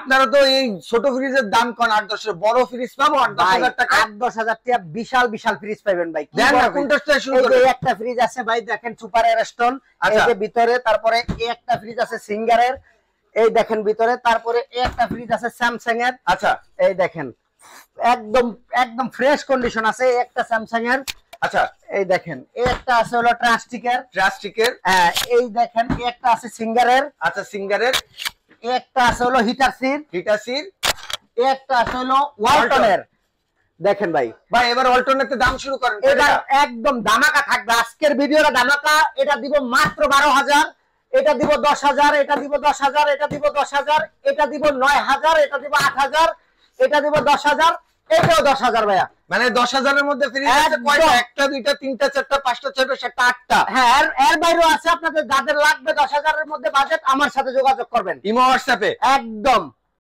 আপনারা তো এই ছোট ফ্রিজের দাম কোন 8-10 বড় ফ্রিজ পাবো 8-10,000 টাকা 8-10,000 টাকা বিশাল বিশাল ফ্রিজ পাবেন ভাই। দেন না কোনটা শুরু করেন। এই যে একটা ফ্রিজ আছে ভাই দেখেন সুপার এয়ারস্টোন এই যে ভিতরে, তারপরে এই একটা ফ্রিজ আছে সিঙ্গারের এই দেখেন ভিতরে, তারপরে এই একটা ফ্রিজ আছে স্যামসাং এর। আচ্ছা এই দেখেন একদম একদম ফ্রেশ কন্ডিশন আছে এই একটা স্যামসাং এর। আচ্ছা এই দেখেন এই একটা আছে হলো ট্রাস্টিকের। হ্যাঁ এই দেখেন এই একটা আছে সিঙ্গারের। আচ্ছা সিঙ্গারের। এই একটা আছে হলো হিটাসির। এই একটা আছে হলো ওয়ালটনের। দেখেন ভাই এবার অল্টারনেটে দাম শুরু করেন। এবার একদম ধামাকা থাকবে আজকের ভিডিওটা ধামাকা। এটা দিব মাত্র 12,000, এটা দিব 10,000, এটা দিব 10,000, এটা দিব 10,000, এটা দিব 9,000, এটা দিব 8,000, এটা দিব 10,000, এটাও 10,000 ভাইয়া। মানে 10,000 এর মধ্যে ফ্রিজ আছে কয়টা? একটা দুইটা তিনটা চারটা পাঁচটা ছয়টা সাতটা আটটা। হ্যাঁ এর বাইরেও আছে। আপনাদের যাদের লাগবে 10,000 এর মধ্যে বাজেট আমার সাথে যোগাযোগ করবেন ইমো হোয়াটসঅ্যাপে। একদম